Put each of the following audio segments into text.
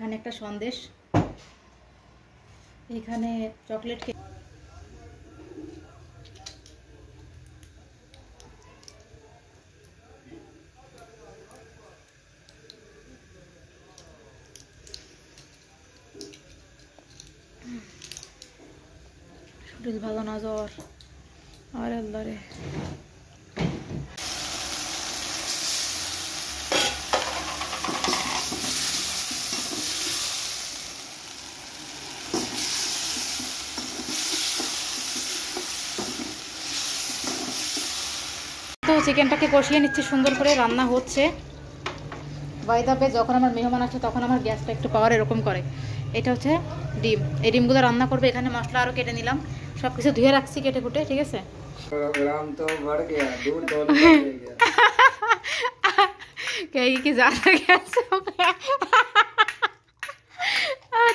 এখানে একটা সন্দেশ, এখানে চকলেট কেক, শরীর ভালো না, জ্বর। আরে আল্লাহ রে, তো চিকেনটাকে কষিয়ে নিচ্ছি সুন্দর করে, রান্না হচ্ছে। বাই দ্য ওয়ে, যখন আমার মেহমান আসে তখন আমার গ্যাসটা একটু পাওয়ার এরকম করে। এটা হচ্ছে ডিম, এই ডিমগুলো রান্না করবে। এখানে মশলা আরও কেটে নিলাম, সব কিছু ধুয়ে রাখছি কেটে কুটে, ঠিক আছে। কি ज़्यादा गैस हो गया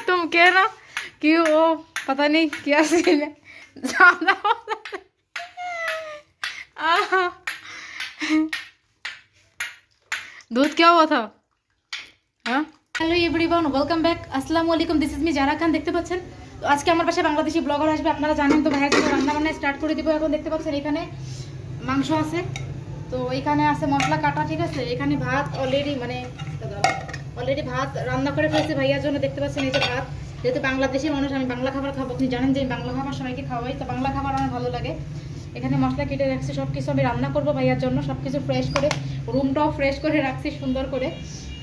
तुम कह ना कि वो पता नहीं क्या सीन है, ज़्यादा हो दूध क्या हुआ था। हाँ, হ্যালো এভরিওয়ান, ওয়েলকাম ব্যাক, আসসালামু আলাইকুম, দিস ইজ মি জারা খান। দেখতে পাচ্ছেন তো আজকে আমার পাশে বাংলাদেশি ব্লগার আসবে, আপনারা জানেন তো। ভাইয়ের জন্য রান্না বান্না স্টার্ট করে দিব। এখন দেখতে পাচ্ছেন এখানে মাংস আছে, তো এখানে আছে মশলা কাটা, ঠিক আছে। এখানে ভাত অলরেডি ভাত রান্না করে ফেলছে ভাইয়ার জন্য। দেখতে পাচ্ছেন এই যে ভাত, যেহেতু বাংলাদেশি মানুষ, আমি বাংলা খাবার খাবো। আপনি জানেন যে বাংলা খাবার সবাইকে খাওয়াই, তো বাংলা খাবার আমার ভালো লাগে। এখানে মশলা কেটে রাখছি, সব কিছু আমি রান্না করবো ভাইয়ার জন্য। সব কিছু ফ্রেশ করে, রুমটাও ফ্রেশ করে রাখছি সুন্দর করে।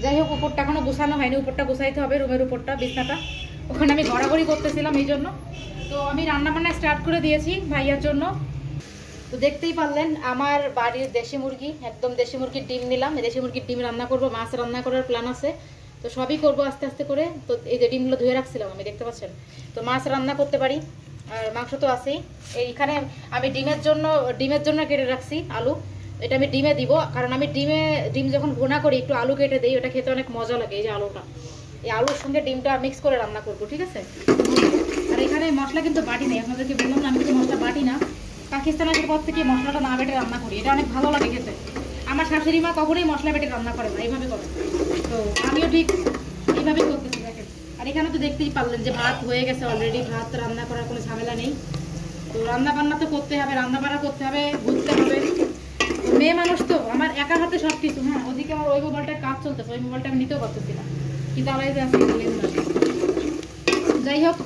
যাই হোক, উপরটা এখনো গোছানো হয়নি, উপরটা গোছাইতে হবে, রুমের উপরটা, বিছনাটা। ওখানে আমি ঘোরাঘুরি করতেছিলাম এই জন্য। তো আমি রান্না বান্না স্টার্ট করে দিয়েছি ভাইয়ার জন্য। তো দেখতেই পারলেন আমার বাড়ির দেশি মুরগি, একদম দেশি মুরগির ডিম নিলাম। দেশি মুরগির ডিম রান্না করব, মাছ রান্না করার প্ল্যান আছে, তো সবই করব আস্তে আস্তে করে। তো এই যে ডিমগুলো ধুয়ে রাখছিলাম আমি, দেখতে পাচ্ছেন। তো মাছ রান্না করতে পারি, আর মাংস তো আছেই। এইখানে আমি ডিমের জন্য কেটে রাখছি আলু। এটা আমি ডিমে দিব, কারণ আমি ডিম যখন ভুনা করি একটু আলু কেটে দিই, ওটা খেতে অনেক মজা লাগে। এই যে আলুটা, এই আলুর সঙ্গে ডিমটা মিক্স করে রান্না করব, ঠিক আছে। আর এখানে মশলা কিন্তু বাটি নেই, আপনাদেরকে বললাম না আমি কিন্তু মশলা বাটি না। পাকিস্তান আসার পর থেকে মশলাটা না বেটে রান্না করি, এটা অনেক ভালো লাগে খেতে। আমার শাশুড়ি মা কখনোই মশলা বেটে রান্না করে না, এইভাবে করে। তো আমিও ঠিক এইভাবেই করতেছি, দেখেন। আর এখানে তো দেখতেই পারলেন যে ভাত হয়ে গেছে অলরেডি, ভাত রান্না করার কোনো ঝামেলা নেই। তো রান্না বান্না তো করতে হবে, রান্না বান্না করতে হবে, ঘুরতে হবে। মেয়ে মানুষ তো, আমার একা হাতে সব কিছু। হ্যাঁ, ওদিকে আমার ওই মোবাইলটার কাজ চলতেছে, ওই মোবাইলটা আমি নিতেও পারতেছি না, কিন্তু আলাই যে আসতে যাই হোক,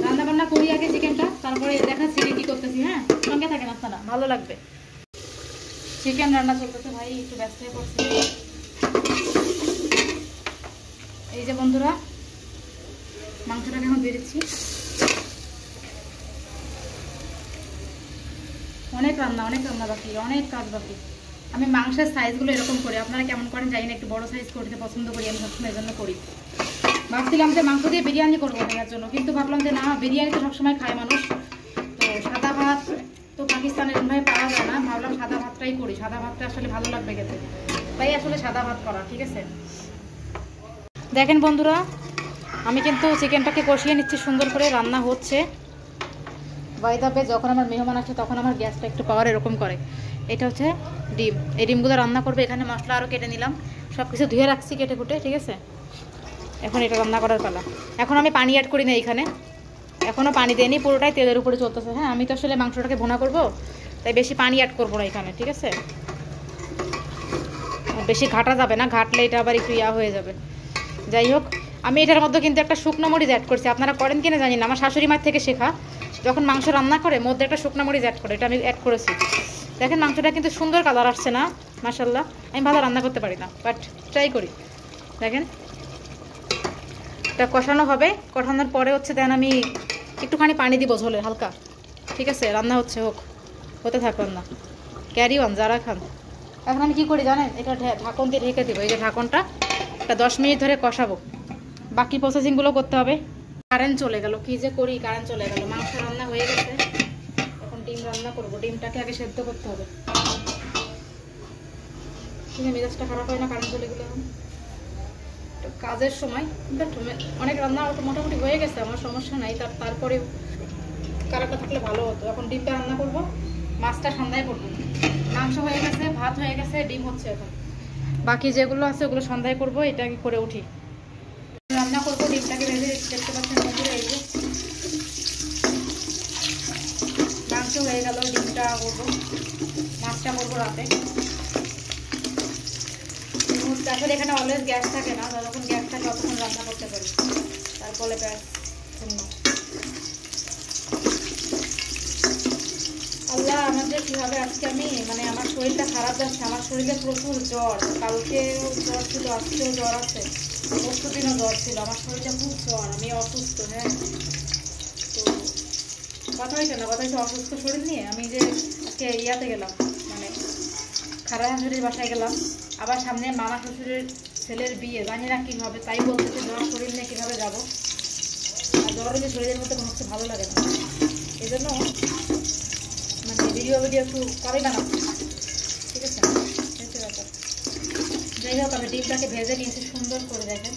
রান্না বান্না করি আগে চিকেনটা, তারপরে দেখাচ্ছি কি করতেছি। হ্যাঁ, সঙ্গে থাকেন আপনারা, ভালো লাগবে। চিকেন রান্না চলতেছে, ভাই একটু ব্যস্ত হয়ে পড়ছি। এই যে বন্ধুরা, মাংসটাকে এখন দিয়ে দিচ্ছি। অনেক রান্না বাকি, অনেক কাজ বাকি। আমি মাংসের সাইজগুলো এরকম করি, আপনারা কেমন করেন জানি না, একটু বড় সাইজ করতে পছন্দ করি আমি, সবসময় এর জন্য করি। ভাবছিলাম যে মাংস দিয়ে বিরিয়ানি করবো ভাইয়ার জন্য, কিন্তু ভাবলাম যে না, বিরিয়ানি তো সবসময় খায় মানুষ, তো সাদা ভাত তো পাকিস্তানের ভাবে পাওয়া যায় না। ভাবলাম সাদা ভাতটাই করি, সাদা ভাতটা আসলে ভালো লাগবে খেতে, তাই আসলে সাদা ভাত করা, ঠিক আছে। দেখেন বন্ধুরা, আমি কিন্তু চিকেনটাকে কষিয়ে নিচ্ছি সুন্দর করে, রান্না হচ্ছে। বাই দ্য ওয়ে, যখন আমার মেহমান আসে তখন আমার গ্যাসটা একটু পাওয়ার এরকম করে। এটা হচ্ছে ডিম, এই ডিমগুলো রান্না করবে। এখানে মশলা আরও কেটে নিলাম, সব কিছু ধুয়ে রাখছি কেটে কুটে, ঠিক আছে। এখন এটা রান্না করার পালা। এখন আমি পানি অ্যাড করি না এখানে, এখনও পানি দিইনি, পুরোটাই তেলের উপরে চলতেছে। হ্যাঁ, আমি তো আসলে মাংসটাকে ভুনা করব, তাই বেশি পানি অ্যাড করবো না এখানে, ঠিক আছে। বেশি ঘাটা যাবে না, ঘাটলে এটা আবার একটু হয়ে যাবে। যাই হোক, আমি এটার মধ্যে কিন্তু একটা শুকনো মরিচ অ্যাড করছি। আপনারা করেন কিনা জানি না, আমার শাশুড়ি মার থেকে শেখা। যখন মাংস রান্না করে মধ্যে একটা শুকনো মরিচ অ্যাড করে, এটা আমি অ্যাড করেছি। দেখেন মাংসটা কিন্তু সুন্দর কালার আসছে না, মাশাল্লাহ। আমি ভালো রান্না করতে পারি না, বাট ট্রাই করি। দেখেন, এটা কষানো হবে, কষানোর পরে হচ্ছে দেন আমি একটুখানি পানি দিব ঝোলে হালকা, ঠিক আছে। রান্না হতে থাক রান্না, ক্যারি অন যারা খান। এখন আমি কি করি জানেন, এটা ঢাকন দিয়ে ঢেকে দিব। এই যে ঢাকনটা, এটা 10 মিনিট ধরে কষাবো, বাকি প্রসেসিংগুলো করতে হবে। কারেন্ট চলে গেল, কি যে করি, কারেন্ট চলে গেল। মাংস রান্না হয়ে গেছে, এখন ডিম রান্না করবো। ডিমটাকে আগে সেদ্ধ করতে হবে, ঠিক আছে। মেজাজটা খারাপ হয় না কারেন্ট চলে গেলে। এখন কাজের সময় অনেক রান্না মোটামুটি হয়ে গেছে, আমার সমস্যা নাই। তারপরেও কারেন্টটা থাকলে ভালো হতো। এখন ডিমটা রান্না করবো, মাছটা সন্ধ্যায় করবো। মাংস হয়ে গেছে, ভাত হয়ে গেছে, ডিম হচ্ছে। এখন বাকি যেগুলো আছে ওগুলো সন্ধ্যায় করবো, এটা করে উঠি। রান্না করবো, ডিমটাকে ভেজে দেখতে পাচ্ছেন বন্ধুরা। এই যে মাংস হয়ে গেল, ডিমটা করবো, মাছটা করবো রাতে। আসলে এখানে অলওয়েজ গ্যাস থাকে না, যতক্ষণ গ্যাস থাকে ততক্ষণ রান্না করতে পারি, তারপরে ব্যাস শূন্য। আল্লাহ আমাদের কীভাবে আজকে আমি মানে আমার শরীরটা খারাপ যাচ্ছে, আমার শরীরে প্রচুর জ্বর, কালকেও জ্বর ছিল, আজকেও জ্বর আছে, পরশুদিনও জ্বর ছিল, আমার শরীরটা খুব জ্বর, আমি অসুস্থ। হ্যাঁ, তো কথা হয়েছে না, কথা হয়েছে অসুস্থ শরীর নিয়ে। আমি যে আজকে ইয়াতে গেলাম, মানে খারাপ শাশুড়ির বাসায় গেলাম, আবার সামনে মামা শ্বশুরের ছেলের বিয়ে, জানি না কী হবে, তাই বলতেছে জ্বর শরীর নিয়ে কীভাবে যাবো। আর জ্বর হলে শরীরের মধ্যে কোনো কিছু ভালো লাগে না, এই জন্য মানে ভিডিও একটু কমই বানাচ্ছি, ঠিক আছে, হচ্ছে ব্যাপার। যাই হোক, আমি ডিমটাকে ভেজে নিয়েছি সুন্দর করে, দেখেন।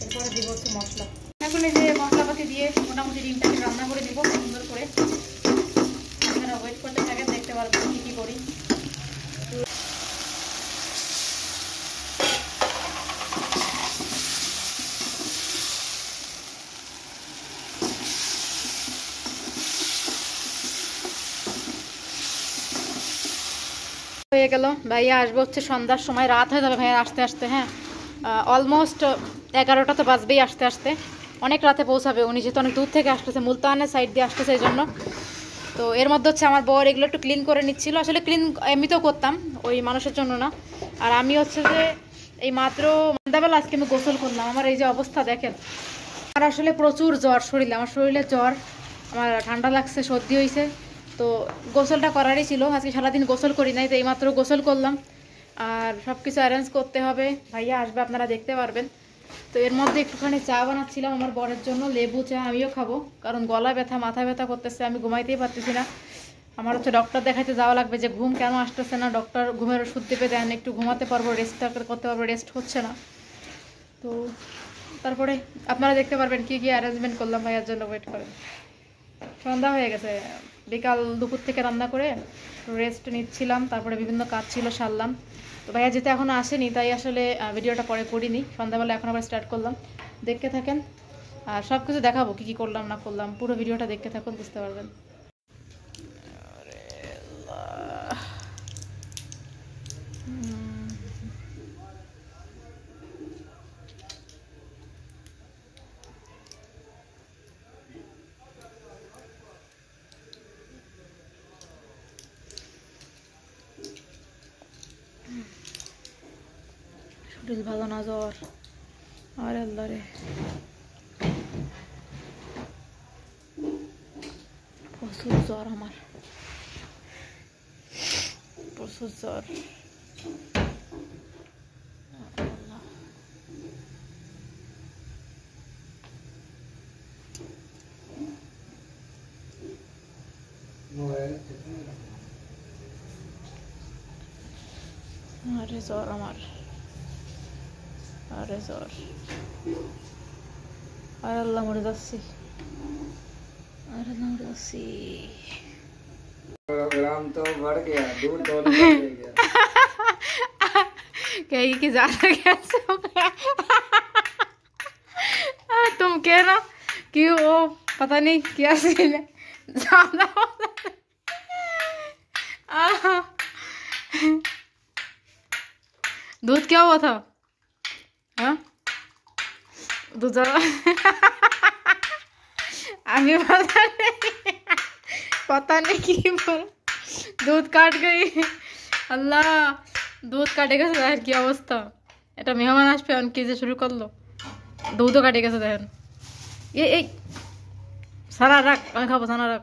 এরপরে দিব হচ্ছে মশলা। এখন এই যে মশলাপাতি দিয়ে মোটামুটি ডিমটাকে রান্না করে দিব সুন্দর করে। আপনারা ওয়েট করতে থাকেন, দেখতে পারবেন কী কী করি। হয়ে গেল, ভাইয়া আসবে হচ্ছে সন্ধ্যার সময়, রাত হয়ে যাবে ভাইয়া আসতে আসতে। হ্যাঁ, অলমোস্ট 11টা তো বাজবেই আসতে আসতে, অনেক রাতে পৌঁছাবে উনি, যেহেতু অনেক দূর থেকে আসতেছে, মুলতানের সাইড দিয়ে আসতেছে, এই জন্য। তো এর মধ্যে হচ্ছে আমার বর এগুলো একটু ক্লিন করে নিচ্ছিল, আসলে ক্লিন এমনিতেও করতাম, ওই মানুষের জন্য না। আর আমি হচ্ছে যে এই মাত্র সন্ধ্যাবেলা আজকে আমি গোসল করলাম, আমার এই যে অবস্থা দেখেন। আমার আসলে প্রচুর জ্বর শরীরে, আমার শরীরে জ্বর, আমার ঠান্ডা লাগছে, সর্দি হয়েছে। তো গোসলটা করারই ছিল, আজকে সারাদিন গোসল করি নাই, তো এইমাত্র গোসল করলাম। আর সব কিছু অ্যারেঞ্জ করতে হবে, ভাইয়া আসবে, আপনারা দেখতে পারবেন। তো এর মধ্যে একটুখানি চা বানাচ্ছিলাম আমার বরের জন্য, লেবু চা, আমিও খাবো, কারণ গলা ব্যথা মাথা ব্যথা করতেছে, আমি ঘুমাইতেই পারতেছি না। আমার হচ্ছে ডক্টর দেখাইতে যাওয়া লাগবে, যে ঘুম কেন আসতেছে না, ডক্টর ঘুমের ওষুধ দেবে, দেন একটু ঘুমাতে পারবো, রেস্টটা করতে পারবো, রেস্ট হচ্ছে না। তো তারপরে আপনারা দেখতে পারবেন কি কি অ্যারেঞ্জমেন্ট করলাম ভাইয়ার জন্য, ওয়েট করেন। সন্ধ্যা হয়ে গেছে, বিকাল দুপুর থেকে রান্না করে রেস্ট নিচ্ছিলাম, তারপরে বিভিন্ন কাজ ছিল সারলাম। তো ভাইয়া যেতে এখনও আসেনি, তাই আসলে ভিডিওটা পরে করিনি, সন্ধ্যাবেলা এখন আবার স্টার্ট করলাম। দেখতে থাকেন, আর সব কিছু দেখাবো কী কী করলাম না করলাম, পুরো ভিডিওটা দেখতে থাকুন, বুঝতে পারবেন। শরীর ভালো না, জ্বর, আর আল্লাহ রে, প্রচুর জ্বর, আমার প্রচুর জ্বর। আরে জ্বর আমার, আরে জ্বর, আর আল্লাহ মরে যাচ্ছি, আর আল্লাহ মরে যাচ্ছি। प्रोग्राम तो बढ़ गया, दूर तो निकल गया। कहेगी कि ज्यादा कैसे हो गया। तुम कह ना कि वो पता नहीं क्या सीन है, ज्यादा हो दूध क्या हुआ था? हाँ, दूध अभी पता नहीं की बोल, दूध काट गई। আল্লাহ, দুধ কাটে গেছে, দেখেন কি অবস্থা। এটা মেহমান আসবে, অন কি যে শুরু করলো, দুধও কাটে গেছে, দেখেন। এই সারা রাখ, আমি খাবো, সারা রাখ,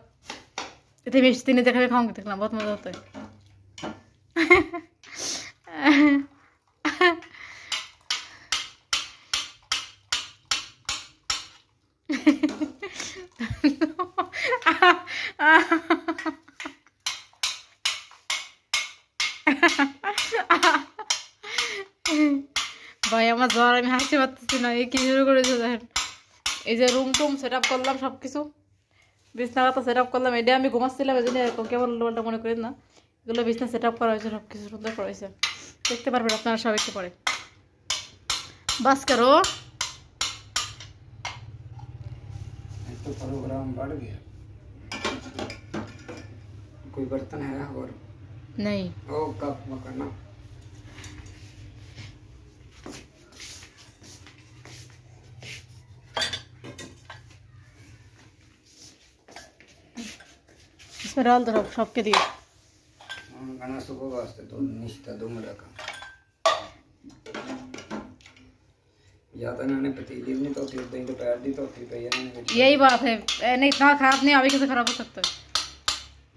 এতে মিষ্টি নিতে খাবে, খাওয়া দেখলাম, বহুত মজা হতো। ভাই আমার জ্বর, আমি হাসতে পারতেছি না, এই কি শুরু করেছে দেখেন। এই যে রুম টুম সেট আপ করলাম, সব কিছু বিছনা কথা সেট আপ করলাম, এটা আমি ঘুমাচ্ছিলাম, এই জন্য এরকম কেবল লোলটা মনে করেন না, এগুলো বিছনা সেট আপ করা হয়েছে, সব কিছু সুন্দর করা হয়েছে, দেখতে পারবেন আপনারা সব একটু পরে। বাস করো, तो प्रोग्राम बढ़ गया। कोई बर्तन है और नहीं ओ कप पकड़ना। इसमें डाल दो सबके दिए। गाना सुबह वास्ते तो निश्चित दुम रखा या तो इन्होंने पतीली भी नहीं धोती उदा ही दोपहर की धोती पई है। यही बात है, नहीं इतना खराब नहीं, अभी कैसे खराब हो सकता है।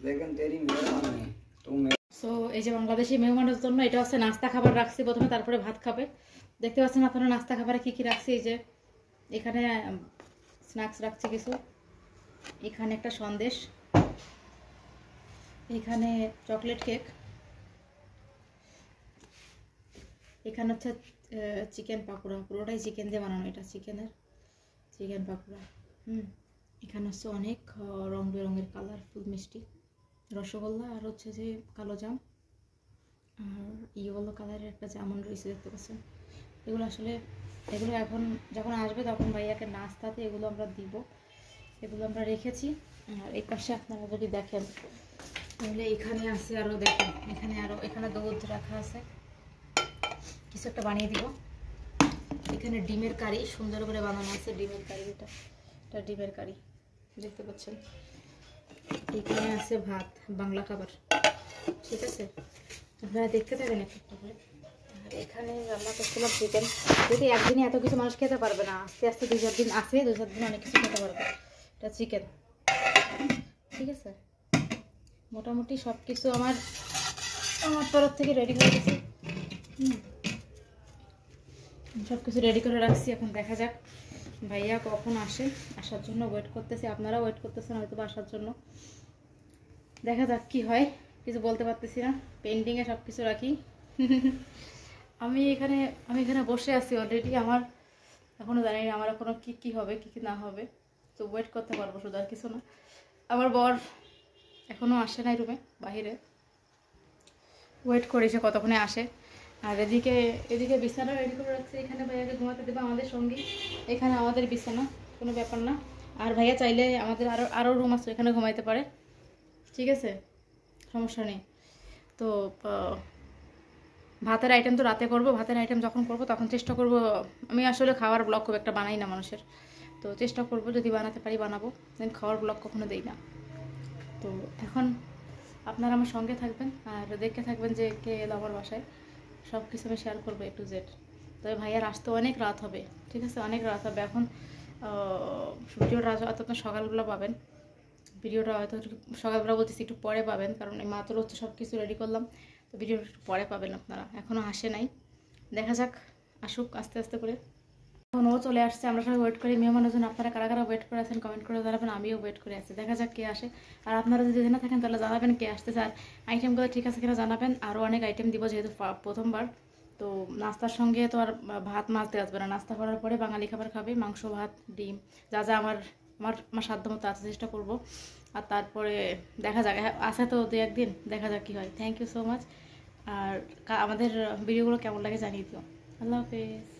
लेकिन तेरी मेहरबानी तुम সো এই যে বাংলাদেশি মেহমানের জন্য এটা হচ্ছে নাস্তা খাবার রাখছি প্রথমে, তারপরে ভাত খাবে। দেখতে পাচ্ছেন আপনারা নাস্তা খাবারে কি কি রাখছি। এই যে এখানে স্ন্যাক্স রাখছি কিছু, এখানে একটা সন্দেশ, এখানে চকলেট কেক, এখানে হচ্ছে চিকেন পাকোড়া, পুরোটাই চিকেন দিয়ে বানানো, এটা চিকেন পাকোড়া। এখানে হচ্ছে অনেক রং বেরঙের কালারফুল মিষ্টি, রসগোল্লা, আর হচ্ছে যে কালো জাম, আর ইয়েলো কালারের একটা জামুন রয়েছে দেখতে পাচ্ছেন। এগুলো আসলে এগুলো এখন যখন আসবে তখন ভাইয়াকে নাস্তাতে এগুলো আমরা দিব, এগুলো আমরা রেখেছি। আর এই পাশে আপনারা যদি দেখেন তাহলে এখানে আছে আরও, দেখেন এখানে দুধ রাখা আছে, কিছু একটা বানিয়ে দিব। এখানে ডিমের কারি সুন্দর করে বানানো আছে, ডিমের কারি, এটা ডিমের কারি দেখতে পাচ্ছেন। এখানে আছে ভাত, বাংলা খাবার, ঠিক আছে, আপনারা দেখতে থাকেন একটা করে। আর এখানে রান্না করছিলাম চিকেন, যদি একদিনে এত কিছু মানুষ খেতে পারবে না, আস্তে আস্তে 2-4 দিন আছে, 2-4 দিন অনেক কিছু খেতে পারবে। এটা চিকেন, ঠিক আছে। মোটামুটি সব কিছু আমার তরফ থেকে রেডি হয়ে গেছে। সব কিছু রেডি করে রাখছি। এখন দেখা যাক ভাইয়া কখন আসে, আসার জন্য ওয়েট করতেছি, আপনারা ওয়েট করতেছেন হয়তো আসার জন্য। দেখা যাক কি হয়, কিছু বলতে পারতেছি না, পেন্ডিংয়ে সব কিছু রাখি। আমি এখানে বসে আছি অলরেডি, আমার এখনও জানি না আমার এখনও কী হবে কী না হবে, তো ওয়েট করতে পারবো শুধু, আর কিছু না। আমার বর এখনও আসে নাই রুমে, বাহিরে ওয়েট করি সে কতক্ষণে আসে। আর এদিকে বিছানা রেডি করে রাখছি, এখানে ভাইয়াকে ঘুমাতে দেবো আমাদের সঙ্গী, এখানে আমাদের বিছানা, কোনো ব্যাপার না। আর ভাইয়া চাইলে আমাদের আরও রুম আছে, এখানে ঘুমাইতে পারে, ঠিক আছে, সমস্যা নেই। তো ভাতের আইটেম তো রাতে করব, ভাতের আইটেম যখন করব তখন চেষ্টা করব, আমি আসলে খাওয়ার ব্লগ খুব একটা বানাই না মানুষের, তো চেষ্টা করব যদি বানাতে পারি বানাবো, দেন খাওয়ার ব্লগ কখনো দেই না। তো এখন আপনারা আমার সঙ্গে থাকবেন আর দেখতে থাকবেন যে কে এলো আমার বাসায়, সব কিছু আমি শেয়ার করবো A to Z। তবে ভাইয়ার আসতে অনেক রাত হবে, ঠিক আছে, অনেক রাত হবে। এখন ভিডিওটা হয়তো আপনার সকালবেলা পাবেন, ভিডিওটা হয়তো সকালবেলা বলতেছি একটু পরে পাবেন, কারণ এই মাত্র হচ্ছে সব কিছু রেডি করলাম, তো ভিডিওটা একটু পরে পাবেন আপনারা। এখনও আসে নাই, দেখা যাক আসুক আস্তে আস্তে করে। এখন ও চলে আসছে, আমরা সবাই ওয়েট করি মেহমানের জন্য। আপনারা কারা কারা ওয়েট করে আছেন কমেন্ট করে জানাবেন, আমিও ওয়েট করে আছি, দেখা যাক কে আসে। আর আপনারা যদি জেনে থাকেন তাহলে জানাবেন কে আসতেছে, আর আইটেমগুলো ঠিক আছে কিনা জানাবেন। আরও অনেক আইটেম দিব যেহেতু প্রথমবার, তো নাস্তার সঙ্গে তো আর ভাত মাছ দেওয়া আসবে না, নাস্তা করার পরে বাঙালি খাবার খাবে, মাংস ভাত ডিম যা যা আমার সাধ্য মতো আছে চেষ্টা করবো। আর তারপরে দেখা যাক, আসে তো 2-1 দিন, দেখা যাক কী হয়। Thank you so much. আর আমাদের ভিডিওগুলো কেমন লাগে জানিয়ে দিও। আল্লাহ হাফেজ।